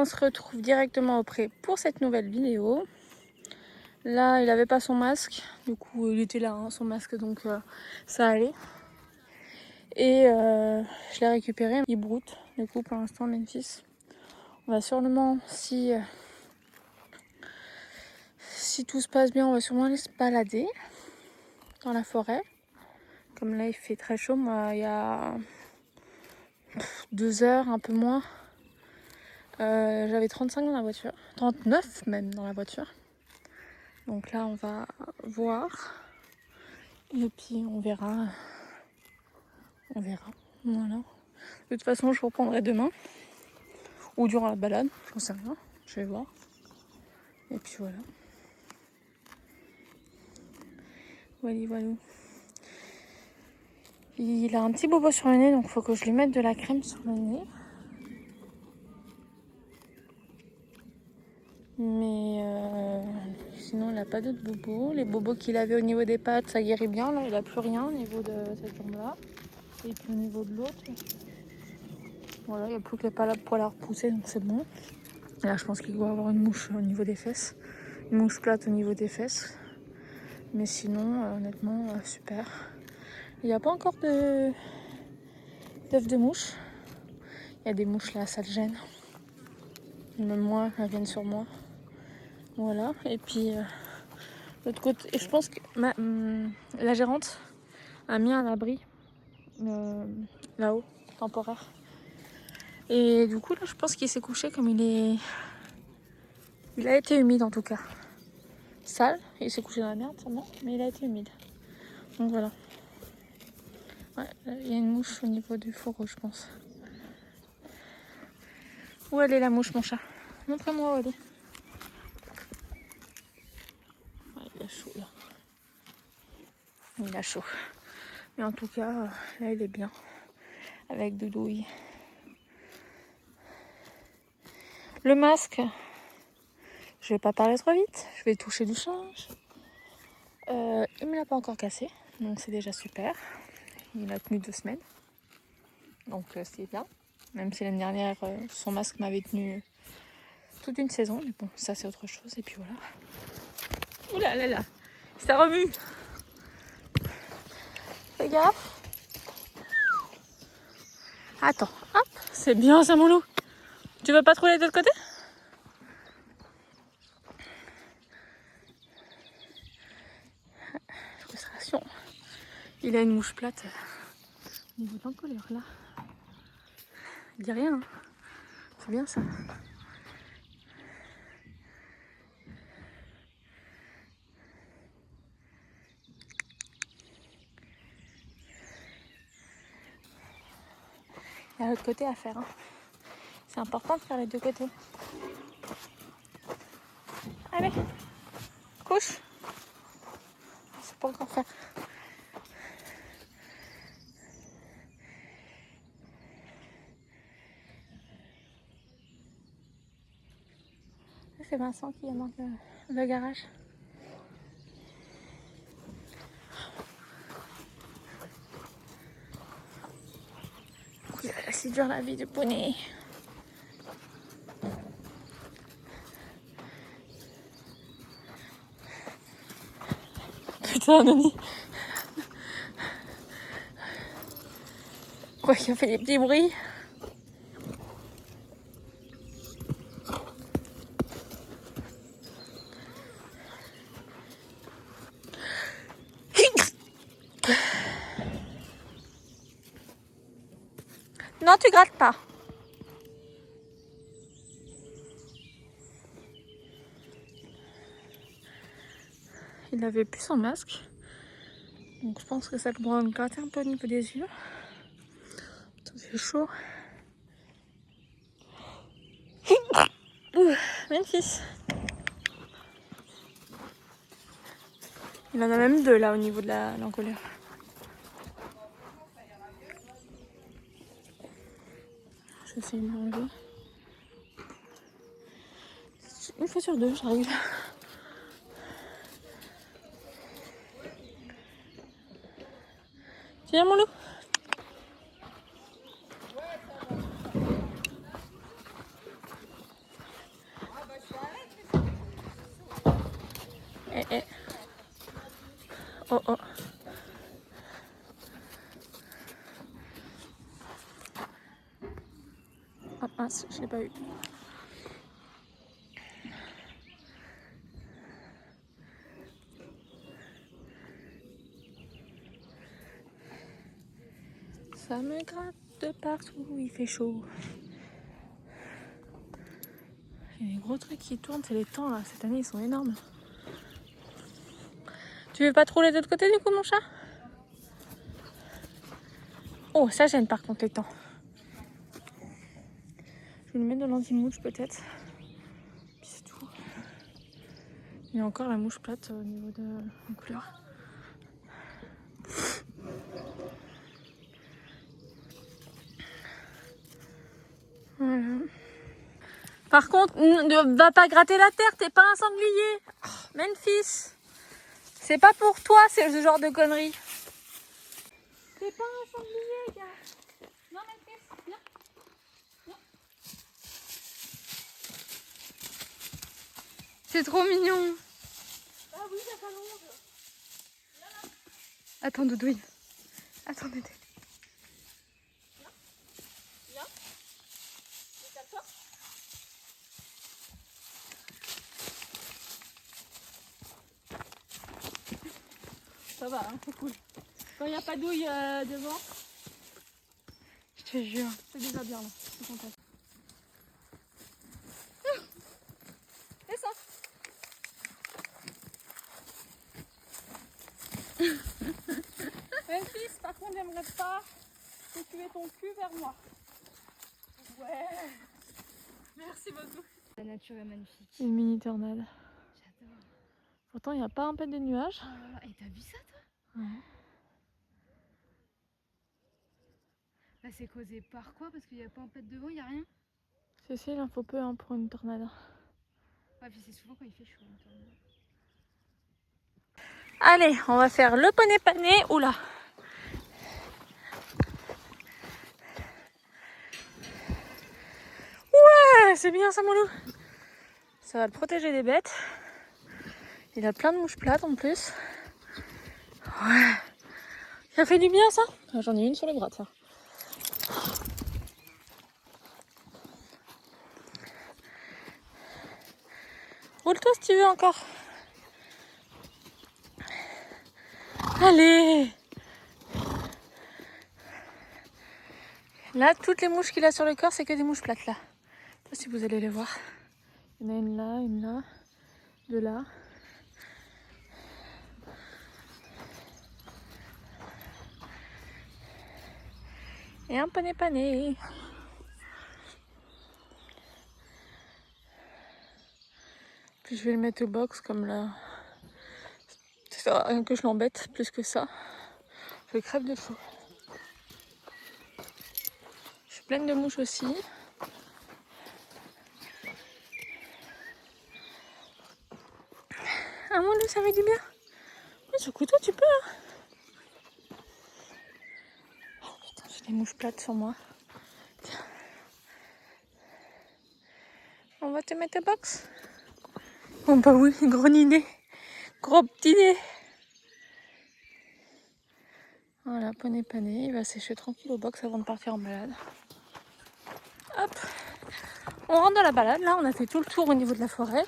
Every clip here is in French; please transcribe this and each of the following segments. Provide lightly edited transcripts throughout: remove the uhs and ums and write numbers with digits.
on se retrouve directement au pré pour cette nouvelle vidéo. Là, il avait pas son masque, du coup il était là, hein, son masque, donc ça allait. Et je l'ai récupéré, il broute, du coup pour l'instant Memphis. On va sûrement, si tout se passe bien, on va sûrement aller se balader dans la forêt. Comme là il fait très chaud, moi il y a 2 heures, un peu moins, j'avais 35 dans la voiture, 39 même dans la voiture. Donc là on va voir et puis on verra. Voilà. De toute façon je vous reprendrai demain ou durant la balade, j'en sais rien, je vais voir. Et puis voilà. Voilà. Il a un petit bobo sur le nez, donc il faut que je lui mette de la crème sur le nez. Mais sinon il n'a pas d'autres bobos. Les bobos qu'il avait au niveau des pattes, ça guérit bien. Là il n'a plus rien au niveau de cette jambe là. Et puis au niveau de l'autre, voilà, il n'y a plus que les palabres pour la repousser, donc c'est bon. Et là je pense qu'il doit avoir une mouche au niveau des fesses. Une mouche plate au niveau des fesses. Mais sinon honnêtement super. Il n'y a pas encore d'œufs de mouche. Il y a des mouches là, ça le gêne. Même moi, elles viennent sur moi. Voilà, et puis l'autre côté, et je pense que la gérante a mis un abri là-haut, temporaire. Et du coup, là, je pense qu'il s'est couché comme il a été humide en tout cas. Sale, il s'est couché dans la merde, sûrement, mais il a été humide. Donc voilà. Ouais, il y a une mouche au niveau du fourreau, je pense. Où elle est la mouche, mon chat? Montre-moi où elle est. Ouais, il a chaud là. Il a chaud. Mais en tout cas, là, il est bien. Avec Doudouille. Le masque, je vais pas parler trop vite. Je vais toucher du change. Il me l'a pas encore cassé. Donc c'est déjà super. Il a tenu 2 semaines. Donc c'est bien. Même si l'année dernière, son masque m'avait tenu toute une saison. Mais bon, ça c'est autre chose. Et puis voilà. Ouh là là là. Ça remue. Fais gaffe. Attends, hop, c'est bien ça mon loup. Tu veux pas trouver de l'autre côté? Frustration. Il a une mouche plate au niveau de l'encolure là. Il dit rien, hein. C'est bien ça. Il y a l'autre côté à faire, hein. C'est important de faire les 2 côtés. Allez, couche. C'est pas encore fait. C'est Vincent qui manque le garage. C'est dur la vie de poney. Putain, Nani. Quoi qu'il a fait des petits bruits. Non, tu grattes pas. Il avait plus son masque. Donc je pense que ça pourra me gratter un peu au niveau des yeux. Ça fait chaud. Memphis. Il en a même 2 là au niveau de l'encolure. J'essaie de m'enlever. Une fois sur 2, j'arrive. Viens mon loup. oh, oh. Ah mince, je l'ai pas eu. Ça me gratte de partout, il fait chaud. Il y a des gros trucs qui tournent, c'est les temps là, cette année ils sont énormes. Tu veux pas trop les autres côtés du coup mon chat? Oh ça gêne par contre les temps. Je vais lui mettre de l'anti-mouche peut-être. Puis c'est tout. Il y a encore la mouche plate au niveau de la couleur. Voilà. Par contre, ne va pas gratter la terre, t'es pas un sanglier. Oh, Memphis, c'est pas pour toi ce genre de conneries. T'es pas un sanglier, gars. Non, Memphis, viens. Viens. C'est trop mignon. Ah oui, ça s'allonge. Attends, Doudouille. Attends, Doudouille. Viens. Calme-toi. Ça va, hein, c'est cool. Quand il n'y a pas douille devant, Je te jure. c'est déjà bien là. Je suis contente. Memphis, par contre, j'aimerais pas que tu aies ton cul vers moi. Ouais. Merci beaucoup. La nature est magnifique. Une mini tornade. J'adore. Pourtant, il n'y a pas un peu de nuages. Oh là là, et t'as vu ça toi? Ouais. Bah c'est causé par quoi? Parce qu'il n'y a pas un pet devant, il n'y a rien? C'est il en faut peu hein, pour une tornade. Ouais, puis c'est souvent quand il fait chaud. Une tornade. Allez, on va faire le poney pané. Oula. Ouais, c'est bien ça, mon loup. Ça va le protéger des bêtes. Il a plein de mouches plates en plus. Ouais. Ça fait du bien ça. J'en ai une sur le bras, tiens. Roule-toi si tu veux encore. Allez. Là, toutes les mouches qu'il a sur le corps, c'est que des mouches plates là. Je sais pas si vous allez les voir. Il y en a une là, deux là. Et un poney pané. Puis je vais le mettre au box comme là. Ça sert à rien que je l'embête plus que ça. Je crève de chaud. Je suis pleine de mouches aussi. Ah mon dieu, ça fait du bien. Oui, ce couteau, tu peux. Hein. Oh putain, j'ai des mouches plates sur moi. Tiens. On va te mettre au box. Oh bah oui, gros niné. Gros petit nez. Voilà, poney pané. Il va sécher tranquille au box avant de partir en balade. Hop. On rentre dans la balade. Là, on a fait tout le tour au niveau de la forêt.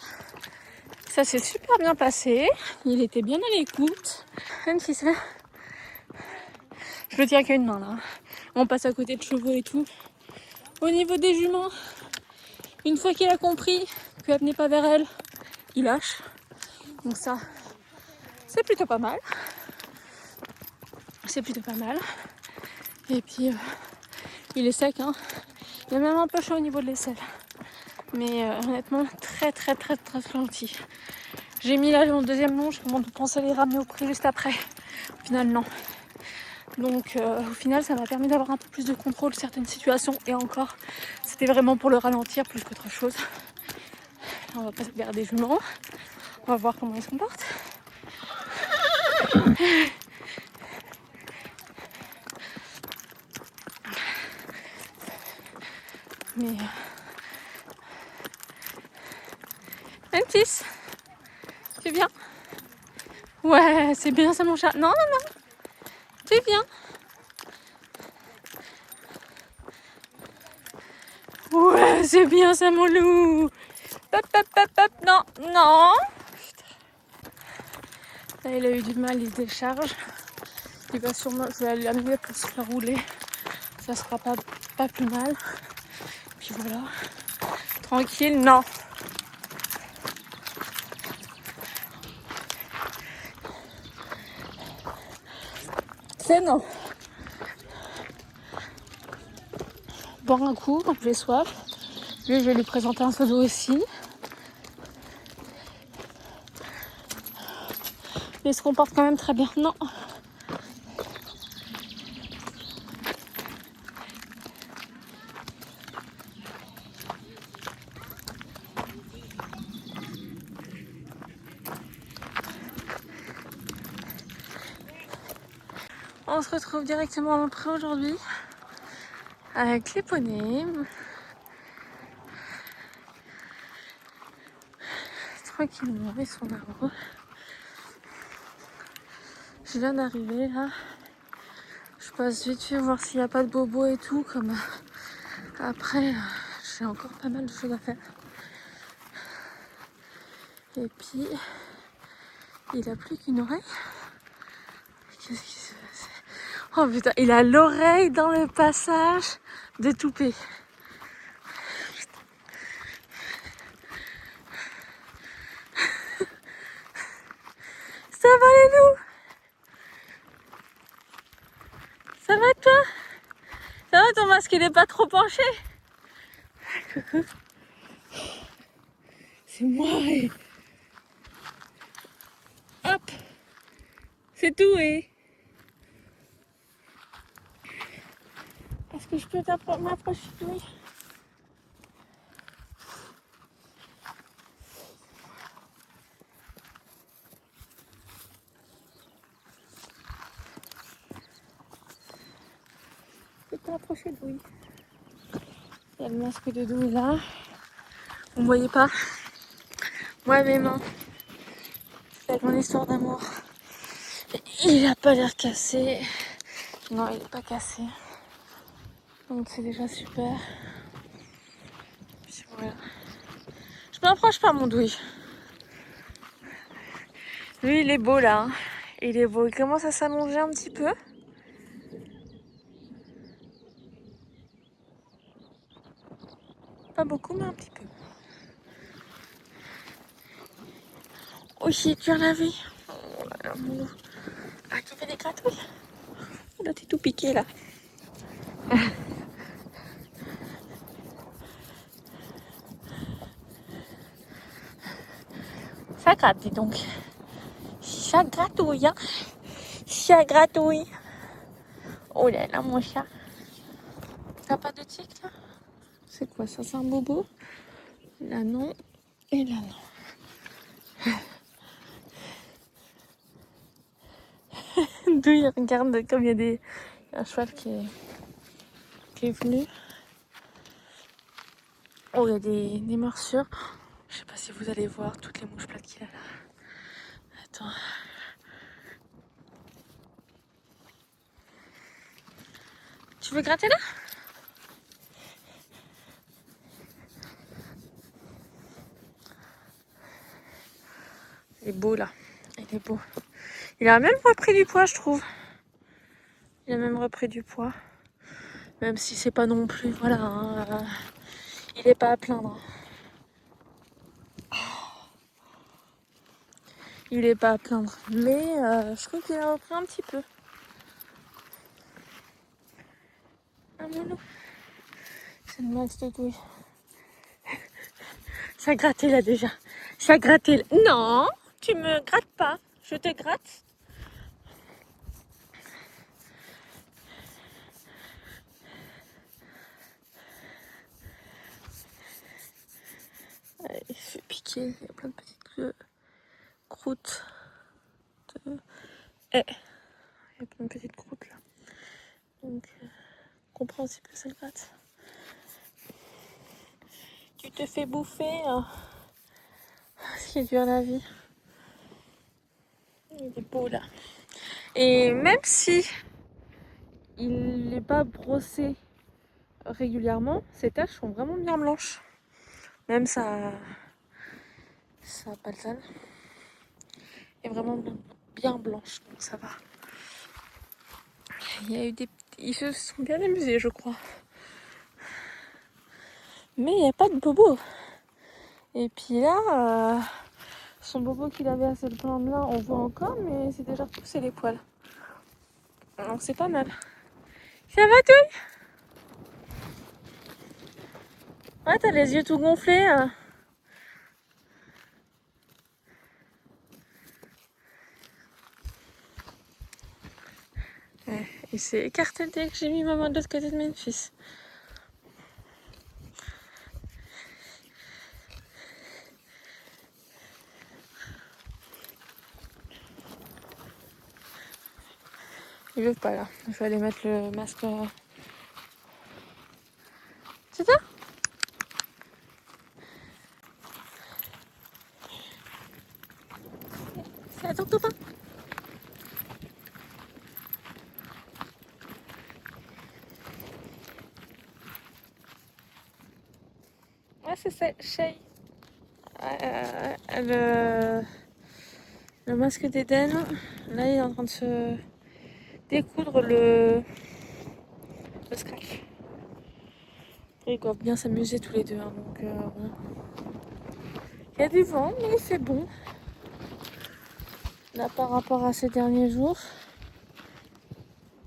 Ça s'est super bien passé. Il était bien à l'écoute. Même si c'est... Je le tiens qu'à une main là. On passe à côté de chevaux et tout. Au niveau des juments, une fois qu'il a compris qu'elle venait pas vers elle, il lâche. Donc ça, c'est plutôt pas mal. C'est plutôt pas mal. Et puis, il est sec. Hein. Il est même un peu chaud au niveau de l'aisselle. Mais honnêtement, très gentil. J'ai mis là mon deuxième longe, je pensais les ramener au prix juste après. Au final, non. Donc au final, ça m'a permis d'avoir un peu plus de contrôle sur certaines situations. Et encore, c'était vraiment pour le ralentir plus qu'autre chose. On va pas se garder des juments. On va voir comment ils se comportent. Mais... Memphis, tu viens? Ouais, c'est bien ça mon chat. Non, non, non. Tu viens. Ouais, c'est bien ça mon loup. Hop, hop, hop, hop. Non, non. Là, il a eu du mal, il se décharge. Il va sûrement, je vais aller l'amener pour se faire rouler. Ça sera pas plus mal. Puis voilà. Tranquille, non. C'est non. Boire un coup quand j'ai soif. Lui, je vais lui présenter un seau d'eau aussi. Mais il se comporte quand même très bien. Non. On se retrouve directement en pré aujourd'hui avec les poneys. Tranquillement, ils sont là-haut. Je viens d'arriver là. Je passe vite fait voir s'il n'y a pas de bobo et tout. Comme après, j'ai encore pas mal de choses à faire. Et puis, il a plus qu'une oreille. Qu'est-ce qui se passe? Oh putain, il a l'oreille dans le passage de Toupet. Ça va les loups? Ça va toi? Ça va ton masque, il est pas trop penché? Coucou. C'est moi et... Hop. C'est tout et... Est-ce que je peux m'approcher de lui? Je peux t'approcher de lui. Il y a le masque de Douy là. Vous ne voyez pas? Moi mes mains. C'est mon histoire d'amour. Il a pas l'air cassé. Non, il est pas cassé. Donc c'est déjà super. Puis voilà. Je m'approche pas mon Douy. Lui il est beau là. Hein. Il est beau. Il commence à s'allonger un petit peu. Pas beaucoup mais un petit peu. Oh shit, tu en as vu? Oh là là, mon loup. Ah, tu fais des gratouilles? Oh là, t'es tout piqué là. Ça gratte, dis donc. Ça gratouille, hein. Ça gratouille. Oh là là, mon chat. T'as pas de tic là? C'est quoi ça? C'est un bobo? Là non. Et là non. D'où il regarde comme il y a un cheval qui est venu. Oh, il y a des morsures. Je sais pas si vous allez voir toutes les mouches plates qu'il a là. Attends. Tu veux gratter là? Il est beau là. Il est beau. Il a même repris du poids, je trouve. Il a même repris du poids. Même si c'est pas non plus, voilà. Hein, il est pas à plaindre. Il est pas à plaindre. Mais je trouve qu'il a repris un petit peu. Ah mon loup. C'est une masse de douille. Ça grattait là déjà. Ça grattait là. Non, tu me grattes pas. Je te gratte. Il se fait piquer. Il y a plein de petites croûtes. Il y a plein de petites croûtes là. Donc, compréhensible que ça le gratte. Tu te fais bouffer. Ce qui est dur à la vie. Il est beau là. Et même si il n'est pas brossé régulièrement, ses taches sont vraiment bien blanches. Même ça pas le sale. Est vraiment bien blanche, donc ça va. Il y a eu ils se sont bien amusés, je crois. Mais il n'y a pas de bobo. Et puis là, son bobo qu'il avait à cette plante-là, on voit encore, mais c'est déjà repoussé les poils. Donc c'est pas mal. Ça va, toi? Ouais, t'as les yeux tout gonflés. Ouais, il s'est écarté dès que j'ai mis ma main de l'autre côté de Memphis. Il veut pas là. Il faut aller mettre le masque. C'est ça? C'est à ton copain. Ouais, c'est ça, Shay. Le masque d'Éden. Là, il est en train de se découdre le scratch. Ils doivent bien s'amuser tous les deux. Hein, donc, bon. Il y a du vent, mais il fait bon. Là, par rapport à ces derniers jours.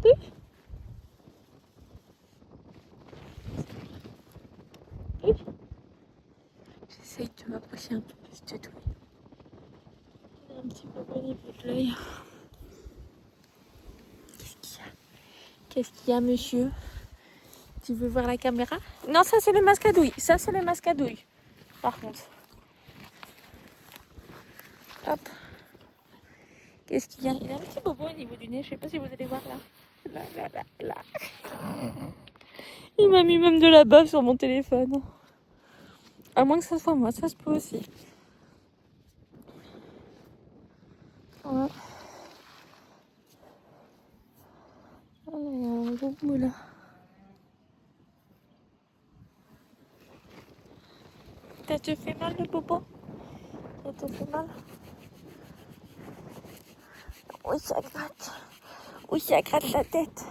Oui. Oui. J'essaye de m'approcher un peu plus de toi. Il a un petit peu au niveau de l'œil. Qu'est-ce qu'il y a? Qu'est-ce qu'il y a, monsieur? Tu veux voir la caméra? Non, ça c'est le masque à douille. Ça c'est le masque à douille. Par contre. Hop. Qu'est-ce qu'il y a? Il a un petit bobo au niveau du nez. Je sais pas si vous allez voir là. Là. Il m'a mis même de la bave sur mon téléphone. À moins que ça soit moi, ça se peut aussi. Ouais. Oh là, il y a un bobo là. Ça te fait mal le bobo? Ça te fait mal? Oui, ça gratte. Oui, ça gratte la tête.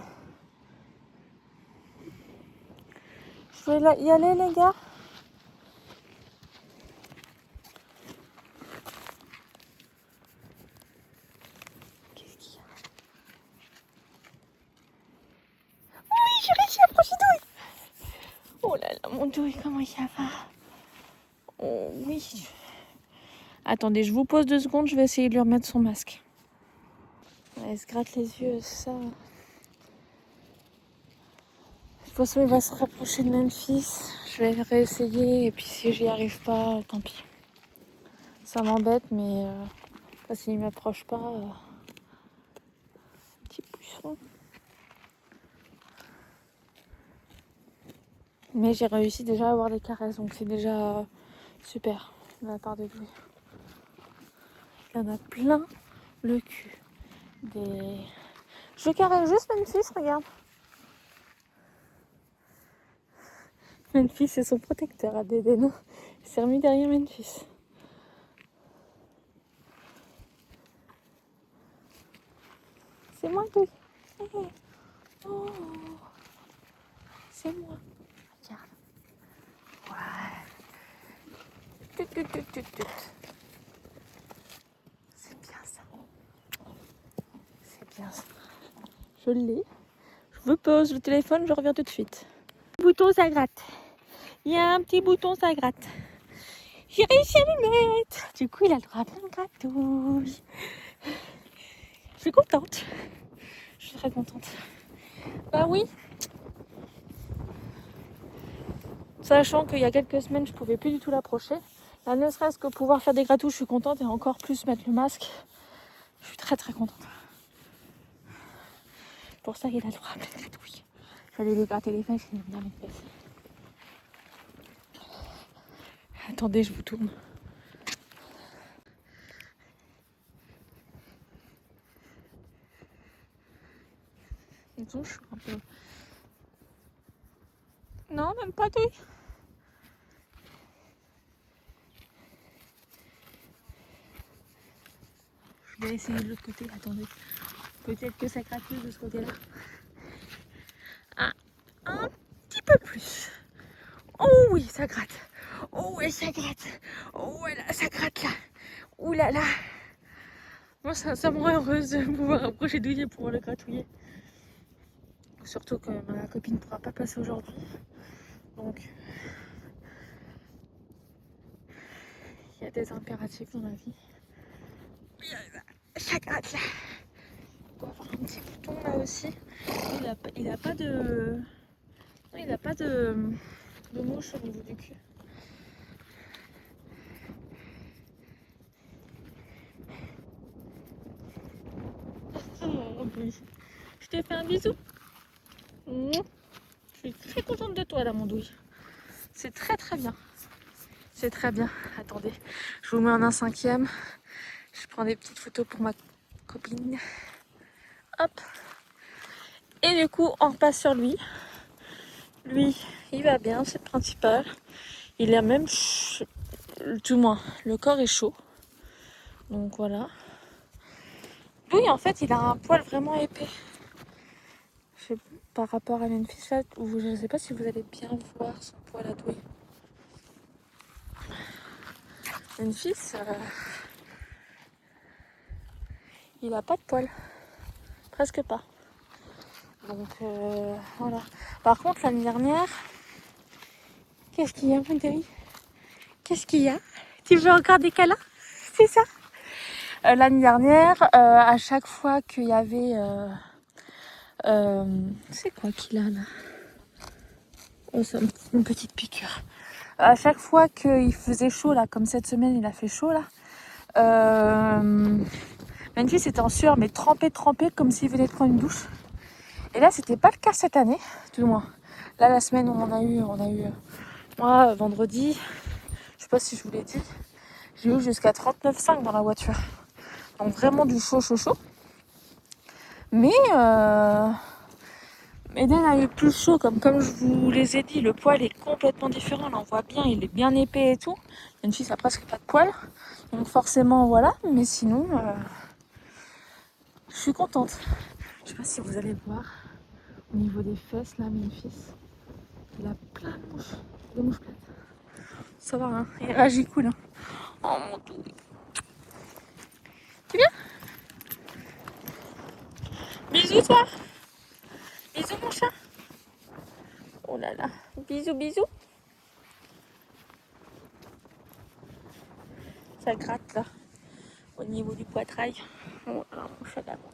Je vais y aller, les gars. Qu'est-ce qu'il y a? Oui, j'ai réussi à approcher Douille. Oh là là, mon Douille, comment ça va? Oh oui. Attendez, je vous pose 2 secondes, je vais essayer de lui remettre son masque. Ouais, elle se gratte les yeux, ça. De toute façon, il va se rapprocher de Memphis. Je vais réessayer, et puis si j'y arrive pas, tant pis. Ça m'embête, mais s'il ne m'approche pas, petit pousson. Mais j'ai réussi déjà à avoir des caresses, donc c'est déjà super de la part de Louis. Il y en a plein le cul. Je caresse juste Memphis, regarde. Memphis, c'est son protecteur à Dédéno. Il s'est remis derrière Memphis. C'est moi, Louis. Oh, c'est moi. Regarde. Ouais. Tut. C'est bien ça. C'est bien ça. Je l'ai. Je pose le téléphone, je reviens tout de suite. Bouton, ça gratte. Il y a un petit bouton, ça gratte. J'ai réussi à le mettre. Du coup, il a le droit à plein de gratouilles. Je suis contente. Je suis très contente. Bah oui. Sachant qu'il y a quelques semaines, je pouvais plus du tout l'approcher. Là, ne serait-ce que pouvoir faire des gratouilles, je suis contente. Et encore plus mettre le masque. Je suis très très contente. Pour ça, il a le droit à plein de gratouilles. Je vais aller lui gratter les fesses, il me les fesses. Attendez, je vous tourne. ils ont chaud un peu. Non, même pas douille. Je vais essayer de l'autre côté, attendez. Peut-être que ça gratte plus de ce côté-là. Ah, un petit peu plus. Oh oui, ça gratte. Oh ouais, ça gratte. Oh ouais, là, ça gratte là. Ouh là là. Moi, ça me rend heureuse de pouvoir approcher douillet pour pouvoir le gratouiller. Surtout que ma copine ne pourra pas passer aujourd'hui. Donc, il y a des impératifs dans la vie. Ça gratte là. On va avoir un petit bouton là aussi. Il a pas de... Il n'a pas de mouche au niveau du cul. Oh, oui. Je te fais un bisou. Je suis très contente de toi là, mon douille. C'est très très bien. C'est très bien. Attendez, je vous mets en un 5e. Je prends des petites photos pour ma copine. Hop. Et du coup, on repasse sur lui. Lui, il va bien, c'est le principal. Il a même, tout moins, le corps est chaud. Donc voilà. Lui, en fait, il a un poil vraiment épais. Je sais, par rapport à Memphis, là, où je ne sais pas si vous allez bien voir son poil à douille. Memphis, il a pas de poil. Presque pas. Donc voilà. Par contre, l'année dernière, qu'est-ce qu'il y a, mon chéri? Qu'est-ce qu'il y a? Tu veux encore des câlins? C'est ça? L'année dernière, à chaque fois qu'il y avait... c'est quoi qu'il a là? Oh, c'est une petite piqûre. À chaque fois qu'il faisait chaud, là, comme cette semaine, il a fait chaud, là. Memphis était en sueur, mais trempé, comme s'il venait de prendre une douche. Et là, c'était pas le cas cette année, tout le moins. Là, la semaine où on a eu moi, vendredi, je sais pas si je vous l'ai dit, j'ai eu jusqu'à 39,5 dans la voiture. Donc vraiment du chaud. Mais Eden a eu plus chaud, comme je vous les ai dit, le poil est complètement différent. Là, on voit bien, il est bien épais et tout. Une fille, ça a presque pas de poil. Donc forcément, voilà. Mais sinon, je suis contente. Je sais pas si vous allez voir au niveau des fesses, là, Memphis. Il a plein de mouches. Des mouches plates. Ça va, hein. Il réagit cool, hein. Oh mon Dieu. Tu viens? Bisous, toi. Bisous, mon chat. Oh là là. Bisous. Ça gratte, là. Au niveau du poitrail. Oh là là, mon chat d'amour.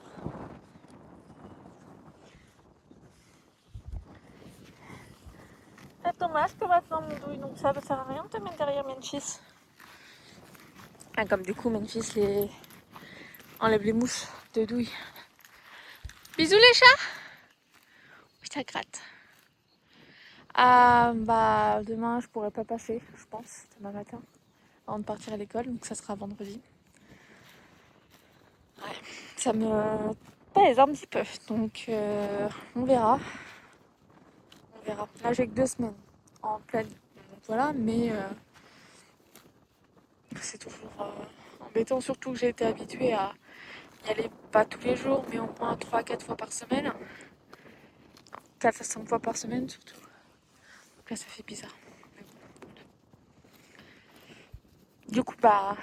T'as ton masque maintenant, mon douille, donc ça ne sert à rien de te mettre derrière Memphis. Ah, comme du coup, Memphis enlève les mouches de douille. Bisous les chats. Oui, ça gratte. Ah, bah, demain, je pourrais pas passer, je pense, demain matin, avant de partir à l'école, donc ça sera vendredi. Ouais, ça me pèse un petit peu, donc on verra. Là, j'ai que 2 semaines en pleine, donc voilà, mais c'est toujours embêtant, surtout que j'ai été habituée à y aller pas tous les jours, mais au moins 3-4 fois par semaine. 4 à 5 fois par semaine surtout. Donc là, ça fait bizarre. Mais bon, voilà. Du coup, bah,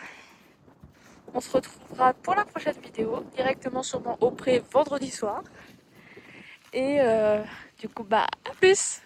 on se retrouvera pour la prochaine vidéo, directement sur mon Auprès vendredi soir. Et du coup, bah, à plus!